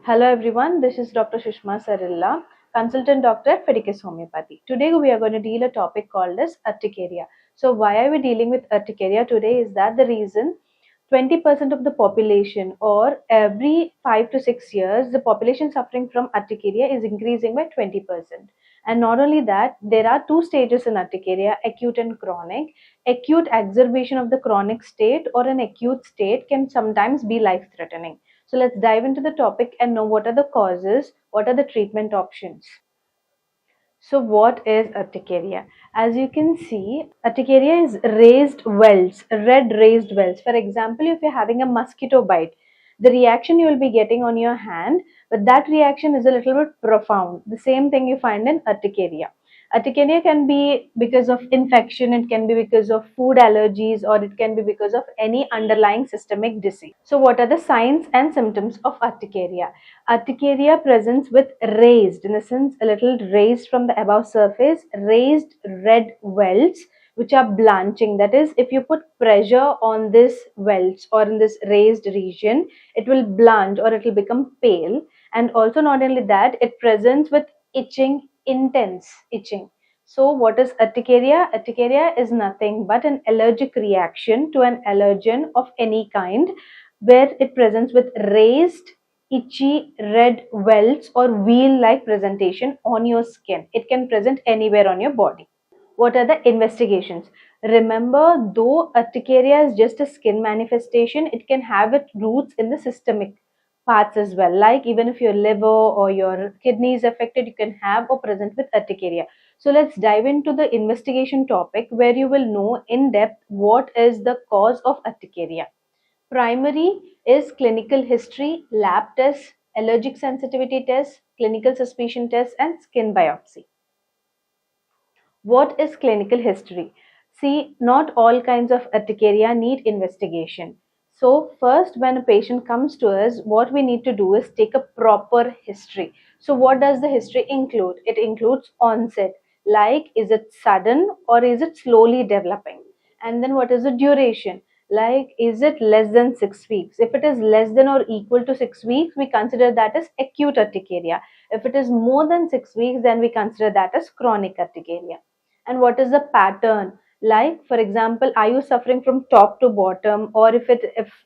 Hello everyone, this is Dr. Sushma Sarilla, consultant doctor at Fidicus Homeopathy. Today we are going to deal a topic called as Urticaria. So why are we dealing with Urticaria today is that the reason 20% of the population or every 5 to 6 years the population suffering from Urticaria is increasing by 20%. And not only that, there are two stages in Urticaria, acute and chronic. Acute exacerbation of the chronic state or an acute state can sometimes be life threatening. So let's dive into the topic and know what are the causes, what are the treatment options. So what is urticaria? As you can see, urticaria is raised wells, red raised wells. For example, if you're having a mosquito bite, the reaction you will be getting on your hand, but that reaction is a little bit profound. The same thing you find in urticaria. Urticaria can be because of infection, it can be because of food allergies, or it can be because of any underlying systemic disease. So what are the signs and symptoms of urticaria? Urticaria presents with raised, in the sense a little raised from the above surface, raised red wells which are blanching. That is, if you put pressure on this wells or in this raised region, it will blanch or it will become pale. And also not only that, it presents with itching, intense itching. So what is urticaria? Urticaria is nothing but an allergic reaction to an allergen of any kind, where it presents with raised, itchy red wells or wheal-like presentation on your skin. It can present anywhere on your body. What are the investigations? Remember, though urticaria is just a skin manifestation, it can have its roots in the systemic parts as well. Like even if your liver or your kidney is affected, you can have or present with urticaria. So let's dive into the investigation topic where you will know in depth what is the cause of urticaria. Primary is clinical history, lab tests, allergic sensitivity tests, clinical suspicion tests, and skin biopsy. What is clinical history? See, not all kinds of urticaria need investigation. So, first, when a patient comes to us, what we need to do is take a proper history. So, what does the history include? It includes onset, like is it sudden or is it slowly developing? And then, what is the duration? Like, is it less than 6 weeks? If it is less than or equal to 6 weeks, we consider that as acute urticaria. If it is more than 6 weeks, then we consider that as chronic urticaria. And what is the pattern? Like, for example, are you suffering from top to bottom, or if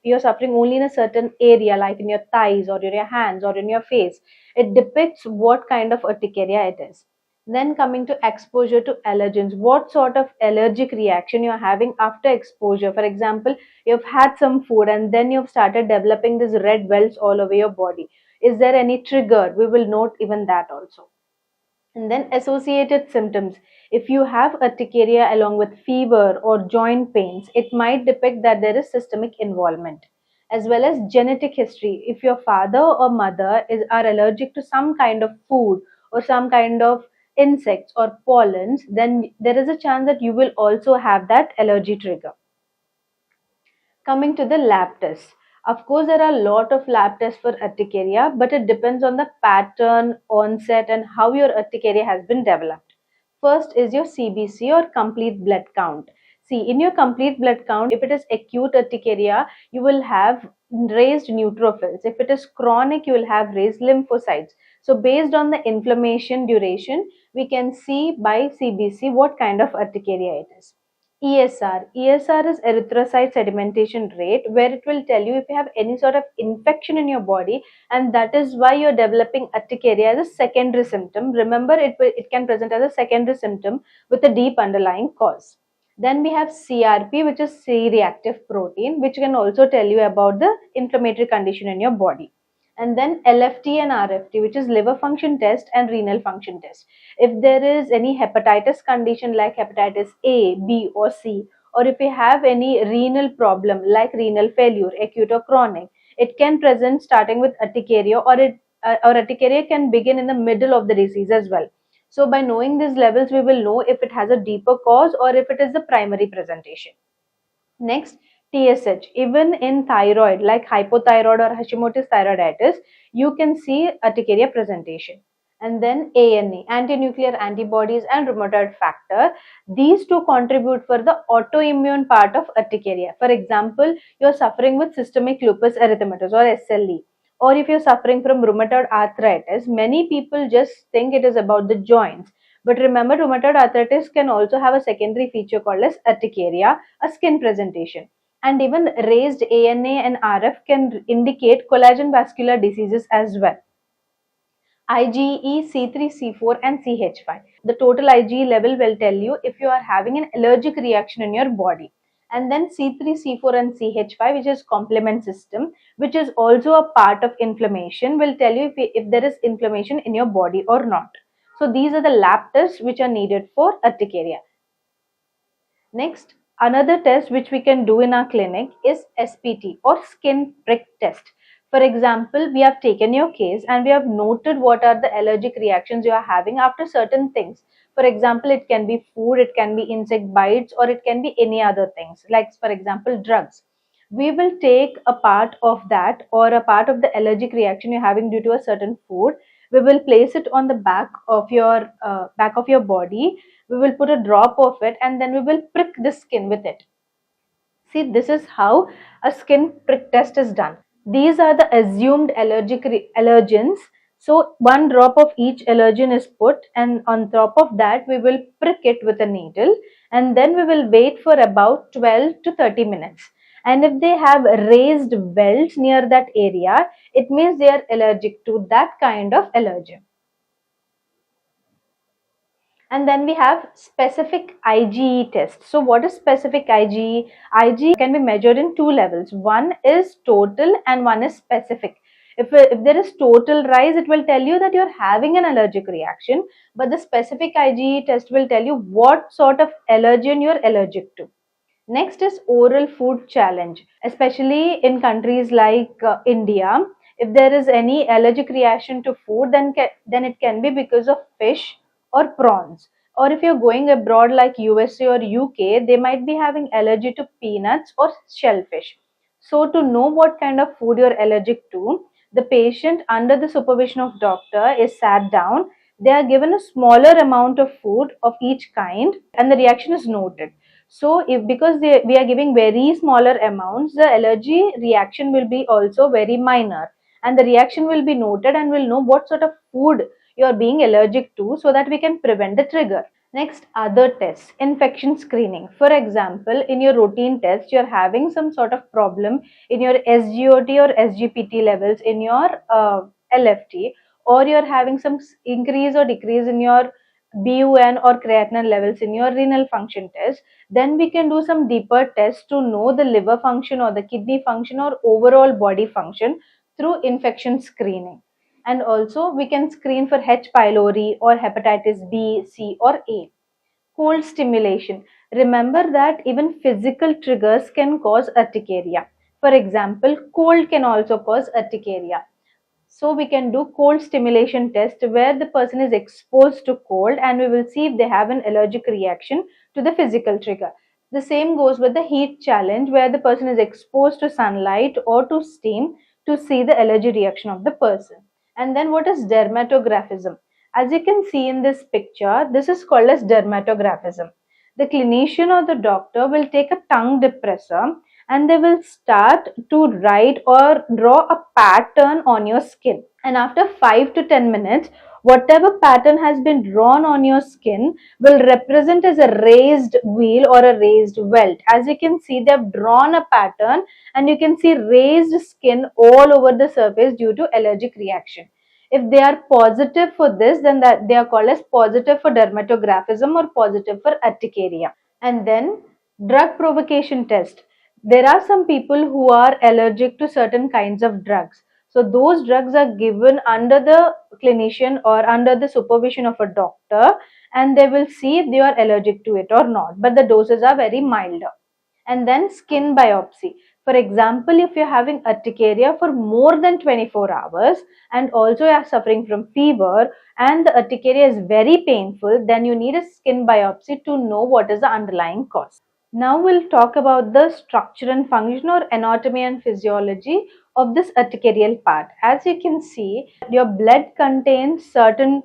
you're suffering only in a certain area, like in your thighs or in your hands or in your face? It depicts what kind of urticaria it is. Then coming to exposure to allergens, what sort of allergic reaction you're having after exposure? For example, you've had some food and then you've started developing these red wells all over your body. Is there any trigger? We will note even that also. And then associated symptoms. If you have urticaria along with fever or joint pains, it might depict that there is systemic involvement. As well as genetic history. If your father or mother are allergic to some kind of food or some kind of insects or pollens, then there is a chance that you will also have that allergy trigger. Coming to the lab tests. Of course, there are a lot of lab tests for urticaria, but it depends on the pattern, onset, and how your urticaria has been developed. First is your CBC or complete blood count. See, in your complete blood count, if it is acute urticaria, you will have raised neutrophils. If it is chronic, you will have raised lymphocytes. So, based on the inflammation duration, we can see by CBC what kind of urticaria it is. ESR. ESR is erythrocyte sedimentation rate, where it will tell you if you have any sort of infection in your body, and that is why you're developing urticaria as a secondary symptom. Remember, it can present as a secondary symptom with a deep underlying cause. Then we have CRP, which is C-reactive protein, which can also tell you about the inflammatory condition in your body. And then LFT and RFT, which is liver function test and renal function test. If there is any hepatitis condition like hepatitis A, B, or C, or if you have any renal problem like renal failure, acute or chronic, it can present starting with urticaria, or urticaria can begin in the middle of the disease as well. So by knowing these levels, we will know if it has a deeper cause or if it is the primary presentation. Next, TSH. Even in thyroid, like hypothyroid or Hashimoto's thyroiditis, you can see urticaria presentation. And then ANE, anti-nuclear antibodies and rheumatoid factor. These two contribute for the autoimmune part of urticaria. For example, you're suffering with systemic lupus erythematosus or SLE, or if you're suffering from rheumatoid arthritis, many people just think it is about the joints. But remember, rheumatoid arthritis can also have a secondary feature called as urticaria, a skin presentation. And even raised ANA and RF can indicate collagen vascular diseases as well. IgE, C3, C4 and CH5. The total IgE level will tell you if you are having an allergic reaction in your body. And then C3, C4 and CH5, which is complement system, which is also a part of inflammation, will tell you if there is inflammation in your body or not. So these are the lab tests which are needed for urticaria. Next, another test which we can do in our clinic is SPT or skin prick test. For example, we have taken your case and we have noted what are the allergic reactions you are having after certain things. For example, it can be food, it can be insect bites, or it can be any other things, like for example, drugs. We will take a part of that or a part of the allergic reaction you're having due to a certain food. We will place it on the back of your body. We will put a drop of it and then we will prick the skin with it. See, this is how a skin prick test is done. These are the assumed allergens. So one drop of each allergen is put, and on top of that we will prick it with a needle, and then we will wait for about 12 to 30 minutes. And if they have raised welts near that area, it means they are allergic to that kind of allergen. And then we have specific IgE test. So what is specific IgE? IgE can be measured in two levels. One is total and one is specific. If there is total rise, it will tell you that you're having an allergic reaction, but the specific IgE test will tell you what sort of allergen you're allergic to. Next is oral food challenge, especially in countries like India. If there is any allergic reaction to food, then it can be because of fish or prawns. Or if you're going abroad like USA or UK, they might be having allergy to peanuts or shellfish. So to know what kind of food you're allergic to, the patient under the supervision of doctor is sat down. They are given a smaller amount of food of each kind and the reaction is noted. So if because we are giving very smaller amounts, the allergy reaction will be also very minor and the reaction will be noted and we'll know what sort of food you are being allergic to so that we can prevent the trigger. Next, other tests, infection screening. For example, in your routine test, you're having some sort of problem in your SGOT or SGPT levels in your LFT, or you're having some increase or decrease in your BUN or creatinine levels in your renal function test, then we can do some deeper tests to know the liver function or the kidney function or overall body function through infection screening. And also we can screen for H. pylori or hepatitis B, C or A. Cold stimulation. Remember that even physical triggers can cause urticaria. For example, cold can also cause urticaria. So we can do cold stimulation test where the person is exposed to cold and we will see if they have an allergic reaction to the physical trigger. The same goes with the heat challenge where the person is exposed to sunlight or to steam to see the allergy reaction of the person. And then what is dermatographism? As you can see in this picture, this is called as dermatographism. The clinician or the doctor will take a tongue depressor and they will start to write or draw a pattern on your skin. And after 5 to 10 minutes, whatever pattern has been drawn on your skin will represent as a raised wheal or a raised welt. As you can see, they have drawn a pattern and you can see raised skin all over the surface due to allergic reaction. If they are positive for this, then that they are called as positive for dermatographism or positive for urticaria. And then drug provocation test. There are some people who are allergic to certain kinds of drugs. So those drugs are given under the clinician or under the supervision of a doctor and they will see if they are allergic to it or not. But the doses are very milder. And then skin biopsy. For example, if you're having urticaria for more than 24 hours and also you're suffering from fever and the urticaria is very painful, then you need a skin biopsy to know what is the underlying cause. Now we'll talk about the structure and function or anatomy and physiology of this urticarial part. As you can see, your blood contains certain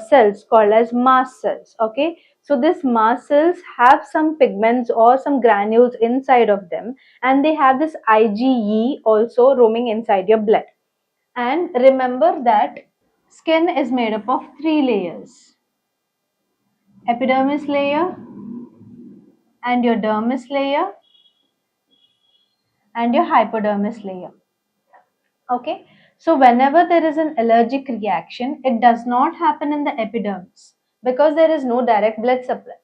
cells called as mast cells. Okay, so these mast cells have some pigments or some granules inside of them, and they have this IgE also roaming inside your blood. And remember that skin is made up of three layers: epidermis layer, and your dermis layer, and your hypodermis layer. Okay, so whenever there is an allergic reaction, it does not happen in the epidermis because there is no direct blood supply.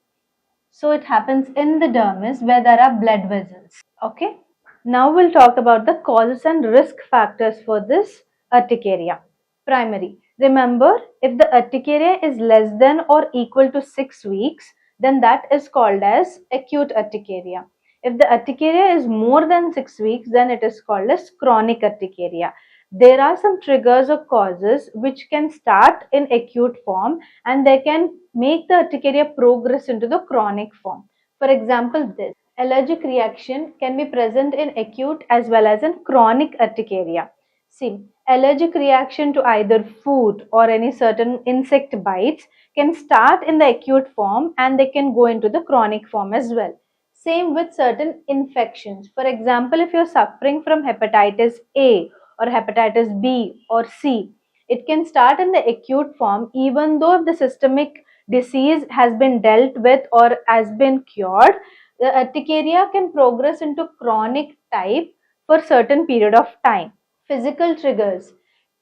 So it happens in the dermis where there are blood vessels. Okay, now we'll talk about the causes and risk factors for this urticaria. Primary. Remember, if the urticaria is less than or equal to 6 weeks, then that is called as acute urticaria. If the urticaria is more than 6 weeks, then it is called as chronic urticaria. There are some triggers or causes which can start in acute form and they can make the urticaria progress into the chronic form. For example, this allergic reaction can be present in acute as well as in chronic urticaria. See, allergic reaction to either food or any certain insect bites can start in the acute form and they can go into the chronic form as well. Same with certain infections. For example, if you're suffering from hepatitis A or hepatitis B or C, it can start in the acute form even though if the systemic disease has been dealt with or has been cured, the urticaria can progress into chronic type for certain period of time. Physical triggers,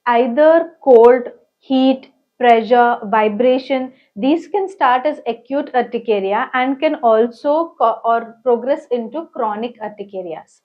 either cold, heat, pressure, vibration, these can start as acute urticaria and can also or progress into chronic urticarias.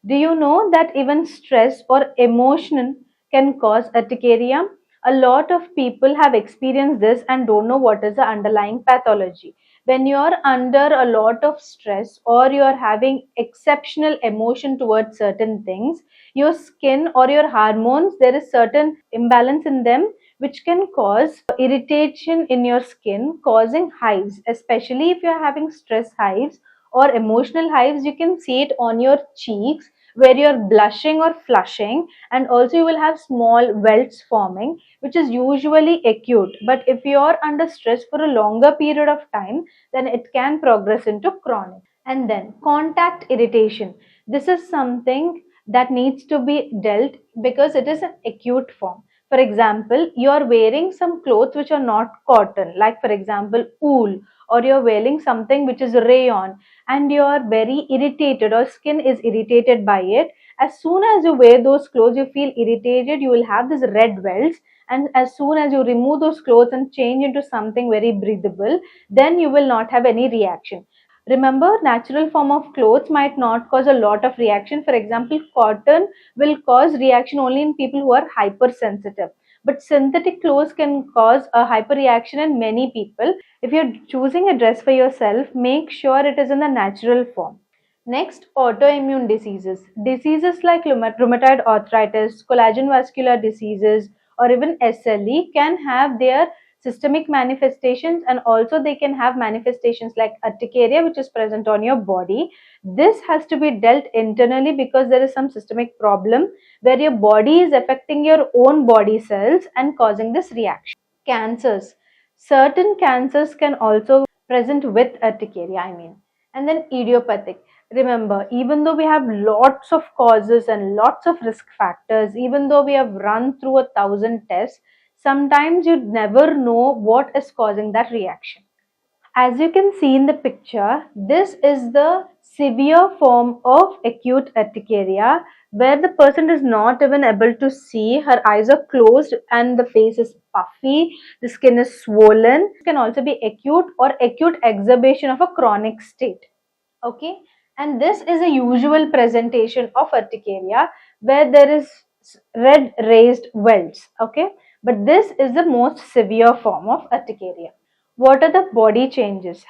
Do you know that even stress or emotion can cause urticaria? A lot of people have experienced this and don't know what is the underlying pathology. When you're under a lot of stress or you're having exceptional emotion towards certain things, your skin or your hormones, there is certain imbalance in them which can cause irritation in your skin, causing hives, especially if you're having stress hives or emotional hives. You can see it on your cheeks where you're blushing or flushing, and also you will have small welts forming, which is usually acute. But if you're under stress for a longer period of time, then it can progress into chronic. And then contact irritation, this is something that needs to be dealt because it is an acute form. For example, you are wearing some clothes which are not cotton, like for example wool, or you're wearing something which is rayon, and you are very irritated or skin is irritated by it. As soon as you wear those clothes, you feel irritated, you will have these red welts, and as soon as you remove those clothes and change into something very breathable, then you will not have any reaction. Remember, natural form of clothes might not cause a lot of reaction. For example, cotton will cause reaction only in people who are hypersensitive, but synthetic clothes can cause a hyperreaction in many people. If you're choosing a dress for yourself, make sure it is in the natural form. Next, autoimmune diseases. Diseases like rheumatoid arthritis, collagen vascular diseases, or even SLE can have their systemic manifestations, and also they can have manifestations like urticaria, which is present on your body. This has to be dealt internally because there is some systemic problem where your body is affecting your own body cells and causing this reaction. Cancers. Certain cancers can also present with urticaria, and then idiopathic. Remember, even though we have lots of causes and lots of risk factors, even though we have run through 1,000 tests, sometimes you never know what is causing that reaction. As you can see in the picture, this is the severe form of acute urticaria where the person is not even able to see, her eyes are closed and the face is puffy, the skin is swollen. It can also be acute or acute exacerbation of a chronic state. Okay, and this is a usual presentation of urticaria where there is red raised welts. Okay, but this is the most severe form of urticaria. What are the body changes?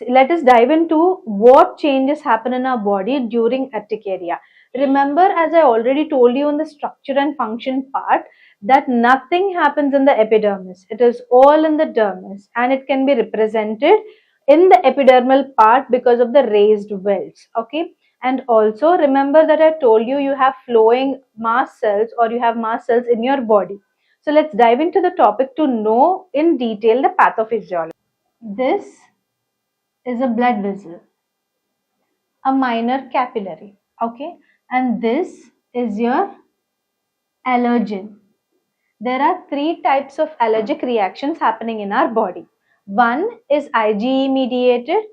Let us dive into what changes happen in our body during urticaria. Remember, as I already told you in the structure and function part, that nothing happens in the epidermis. It is all in the dermis, and it can be represented in the epidermal part because of the raised welts. Okay, and also remember that I told you you have flowing mast cells or you have mast cells in your body. So let's dive into the topic to know in detail the pathophysiology. This is a blood vessel, a minor capillary. Okay, and this is your Allergen. There are three types of allergic reactions happening in our body. One is IgE mediated,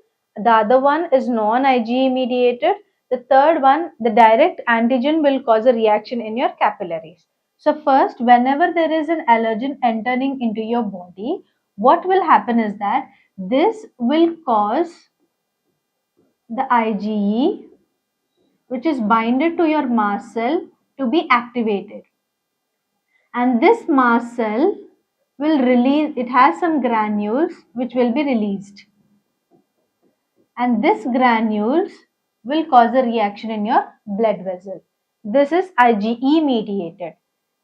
the other one is non-IgE mediated, the third one, the direct antigen will cause a reaction in your capillaries. So first, whenever there is an allergen entering into your body, what will happen is that this will cause the IgE, which is binded to your mast cell, to be activated. And this mast cell will release, it has some granules which will be released, and this granules will cause a reaction in your blood vessel. This is IgE mediated.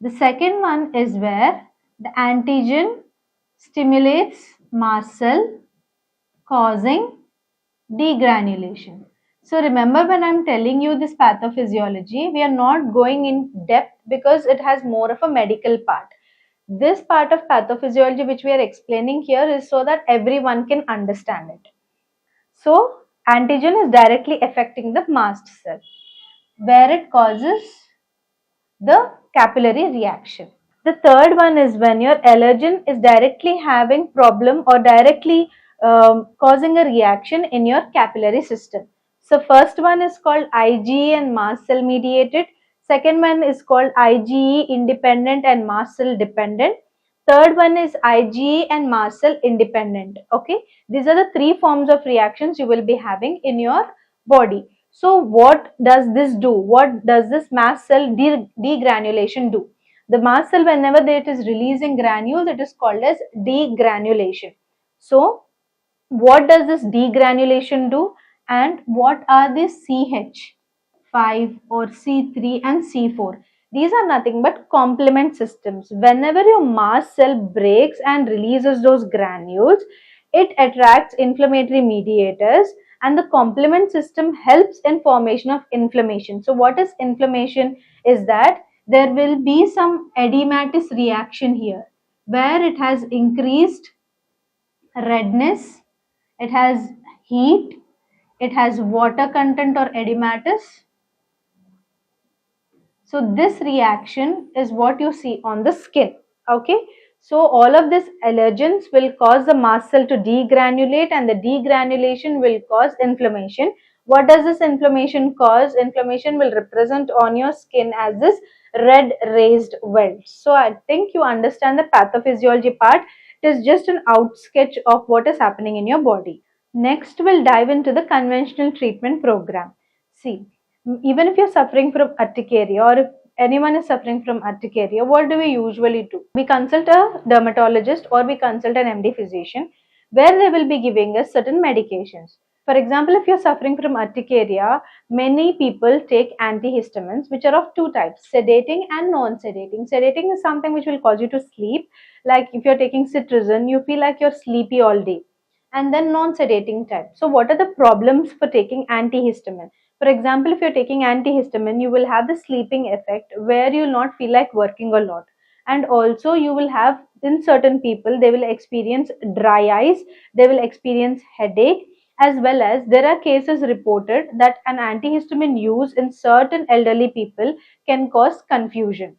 The second one is where the antigen stimulates mast cell, causing degranulation. So remember, when I'm telling you this pathophysiology, we are not going in depth because it has more of a medical part. This part of pathophysiology which we are explaining here is so that everyone can understand it. So antigen is directly affecting the mast cell, where it causes the capillary reaction. The third one is when your allergen is directly having problem or directly causing a reaction in your capillary system. So first one is called IgE and mast cell mediated. Second one is called IgE independent and mast cell dependent. Third one is IgE and mast cell independent. Okay, these are the three forms of reactions you will be having in your body. So what does this do? What does this mast cell degranulation do? The mast cell, whenever it is releasing granules, it is called as degranulation. So what does this degranulation do, and what are these CH5 or C3 and C4? These are nothing but complement systems. Whenever your mast cell breaks and releases those granules, it attracts inflammatory mediators, and the complement system helps in formation of inflammation. So what is inflammation? Is that there will be some edematous reaction here, where it has increased redness, it has heat, it has water content or edematous. So this reaction is what you see on the skin. Okay, so all of these allergens will cause the mast cell to degranulate, and the degranulation will cause inflammation. What does this inflammation cause? Inflammation will represent on your skin as this red raised welts. So I think you understand the pathophysiology part. It is just an out sketch of what is happening in your body. Next, we'll dive into the conventional treatment program. See, even if you're suffering from urticaria, or if anyone is suffering from urticaria, what do we usually do? We consult a dermatologist or we consult an MD physician, where they will be giving us certain medications. For example, if you're suffering from urticaria, many people take antihistamines, which are of two types, sedating and non-sedating. Sedating is something which will cause you to sleep. Like if you're taking cetirizine, you feel like you're sleepy all day. And then non-sedating type. So what are the problems for taking antihistamine? For example, if you're taking antihistamine, you will have the sleeping effect where you will not feel like working a lot. And also you will have, in certain people, they will experience dry eyes, they will experience headache, as well as there are cases reported that an antihistamine use in certain elderly people can cause confusion.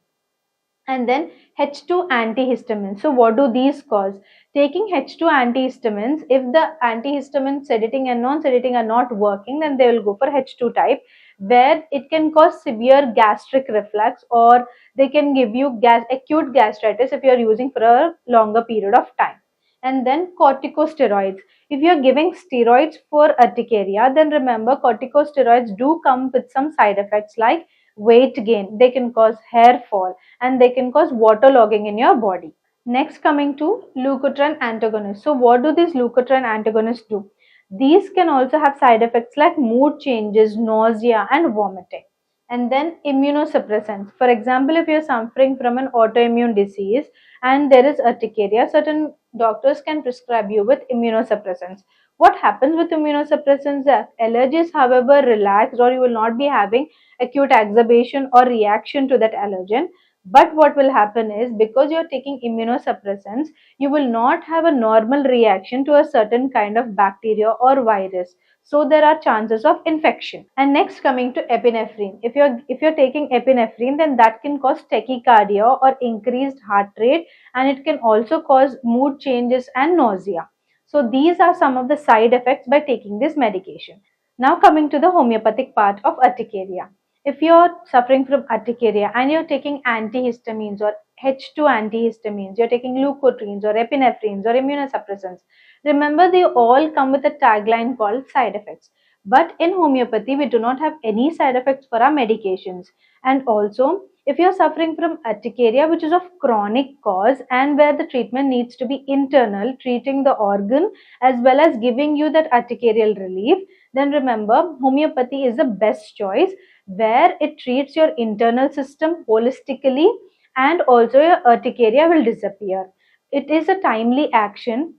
And then H2 antihistamines. So what do these cause? Taking H2 antihistamines, if the antihistamine sedating and non-sedating are not working, then they will go for H2 type, where it can cause severe gastric reflux, or they can give you acute gastritis if you are using for a longer period of time. And then corticosteroids. If you are giving steroids for urticaria, then remember corticosteroids do come with some side effects like weight gain. They can cause hair fall, and they can cause waterlogging in your body. Next, coming to leukotriene antagonists. So what do these leukotriene antagonists do? These can also have side effects like mood changes, nausea and vomiting. And then immunosuppressants. For example, if you're suffering from an autoimmune disease and there is urticaria, certain doctors can prescribe you with immunosuppressants. What happens with immunosuppressants? The allergy is, however, relaxed, or you will not be having acute exacerbation or reaction to that allergen. But what will happen is, because you're taking immunosuppressants, you will not have a normal reaction to a certain kind of bacteria or virus. So there are chances of infection. And next, coming to epinephrine. If you're taking epinephrine, then that can cause tachycardia or increased heart rate, and it can also cause mood changes and nausea. So these are some of the side effects by taking this medication. Now coming to the homeopathic part of urticaria. If you're suffering from urticaria and you're taking antihistamines or H2 antihistamines, you're taking leukotrienes or epinephrines or immunosuppressants, remember they all come with a tagline called side effects. But in homeopathy, we do not have any side effects for our medications. And also, if you're suffering from urticaria, which is of chronic cause and where the treatment needs to be internal, treating the organ as well as giving you that urticarial relief, then remember homeopathy is the best choice, where it treats your internal system holistically and also your urticaria will disappear. It is a timely action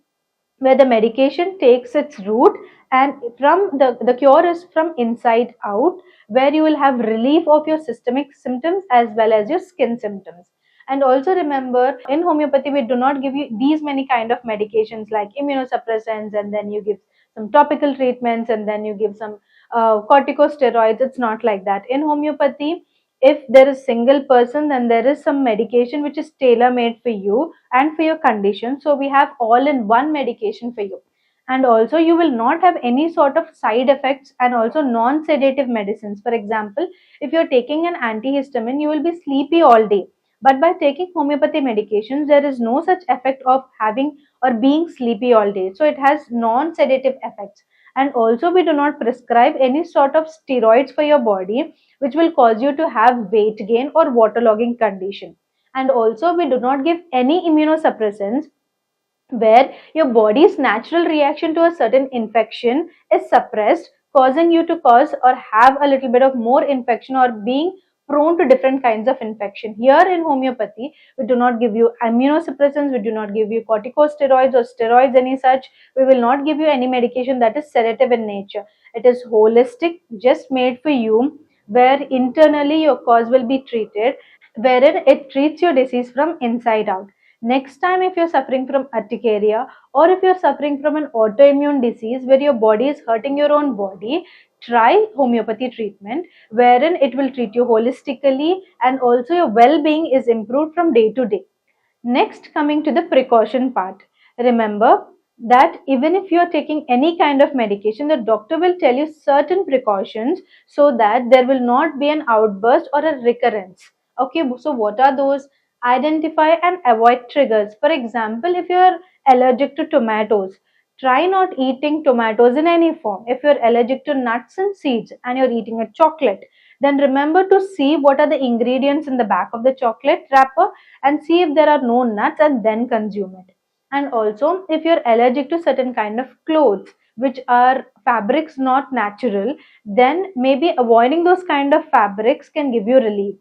where the medication takes its root, and from the cure is from inside out, where you will have relief of your systemic symptoms as well as your skin symptoms. And also remember, in homeopathy we do not give you these many kind of medications like immunosuppressants and then you give some topical treatments and then you give some corticosteroids. It's not like that in homeopathy. If there is single person, then there is some medication which is tailor made for you and for your condition. So we have all in one medication for you. And also you will not have any sort of side effects and also non sedative medicines. For example, if you're taking an antihistamine, you will be sleepy all day. But by taking homeopathy medications, there is no such effect of having or being sleepy all day. So it has non sedative effects. And also we do not prescribe any sort of steroids for your body which will cause you to have weight gain or waterlogging condition. And also we do not give any immunosuppressants where your body's natural reaction to a certain infection is suppressed, causing you to cause or have a little bit of more infection or being prone to different kinds of infection. Here in homeopathy, we do not give you immunosuppressants, we do not give you corticosteroids or steroids, any such. We will not give you any medication that is sedative in nature. It is holistic, just made for you, where internally your cause will be treated, wherein it treats your disease from inside out. Next time, if you're suffering from urticaria or if you're suffering from an autoimmune disease where your body is hurting your own body, try homeopathy treatment, wherein it will treat you holistically and also your well being is improved from day to day. Next, coming to the precaution part. Remember that even if you are taking any kind of medication, the doctor will tell you certain precautions so that there will not be an outburst or a recurrence. Okay, so what are those? Identify and avoid triggers. For example, if you are allergic to tomatoes, try not eating tomatoes in any form. If you're allergic to nuts and seeds and you're eating a chocolate, then remember to see what are the ingredients in the back of the chocolate wrapper and see if there are no nuts and then consume it. And also, if you're allergic to certain kind of clothes which are fabrics not natural, then maybe avoiding those kind of fabrics can give you relief.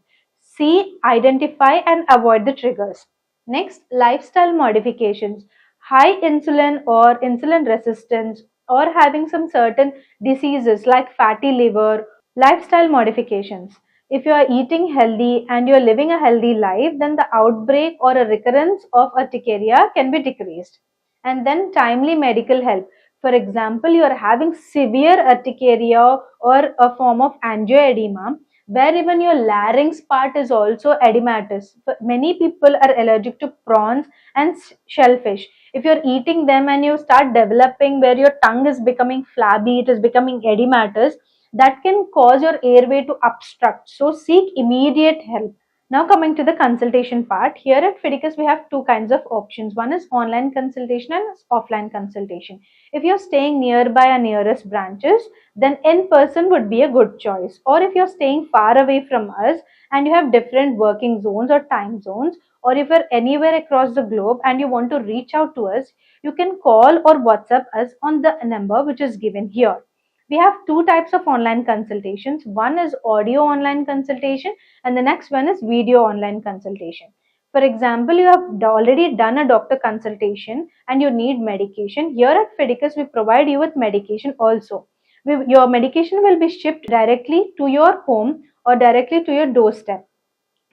See, identify and avoid the triggers. Next, lifestyle modifications. High insulin or insulin resistance or having some certain diseases like fatty liver, lifestyle modifications. If you are eating healthy and you are living a healthy life, then the outbreak or a recurrence of urticaria can be decreased. And then timely medical help. For example, you are having severe urticaria or a form of angioedema, where even your larynx part is also edematous. Many people are allergic to prawns and shellfish. If you're eating them and you start developing where your tongue is becoming flabby, it is becoming edematous, that can cause your airway to obstruct. So seek immediate help. Now coming to the consultation part, here at Fidicus we have two kinds of options. One is online consultation and offline consultation. If you're staying nearby our nearest branches, then in-person would be a good choice. Or if you're staying far away from us and you have different working zones or time zones, or if you're anywhere across the globe and you want to reach out to us, you can call or WhatsApp us on the number which is given here. We have two types of online consultations. One is audio online consultation and the next one is video online consultation. For example, you have already done a doctor consultation and you need medication. Here at Fidicus, we provide you with medication also. Your medication will be shipped directly to your home or directly to your doorstep.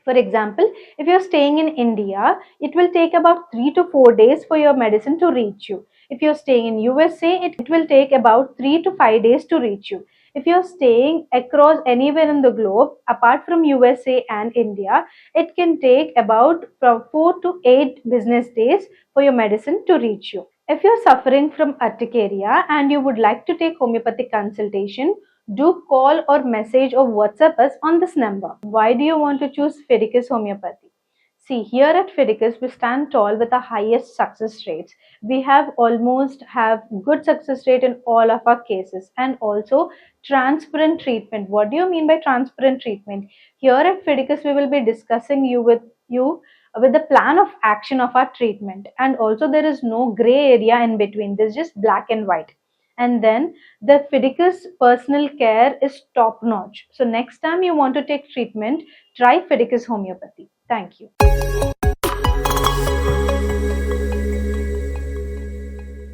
For example, if you're staying in India, it will take about 3 to 4 days for your medicine to reach you. If you're staying in USA, it will take about 3 to 5 days to reach you. If you're staying across anywhere in the globe, apart from USA and India, it can take about from 4 to 8 business days for your medicine to reach you. If you're suffering from urticaria and you would like to take homeopathic consultation, do call or message or WhatsApp us on this number. Why do you want to choose Fidicus Homeopathy? See, here at Fidicus, we stand tall with the highest success rates. We have almost have good success rate in all of our cases, and also transparent treatment. What do you mean by transparent treatment? Here at Fidicus, we will be discussing you with the plan of action of our treatment, and also there is no gray area in between. There's just black and white. And then the Fidicus personal care is top notch. So next time you want to take treatment, try Fidicus Homeopathy. Thank you.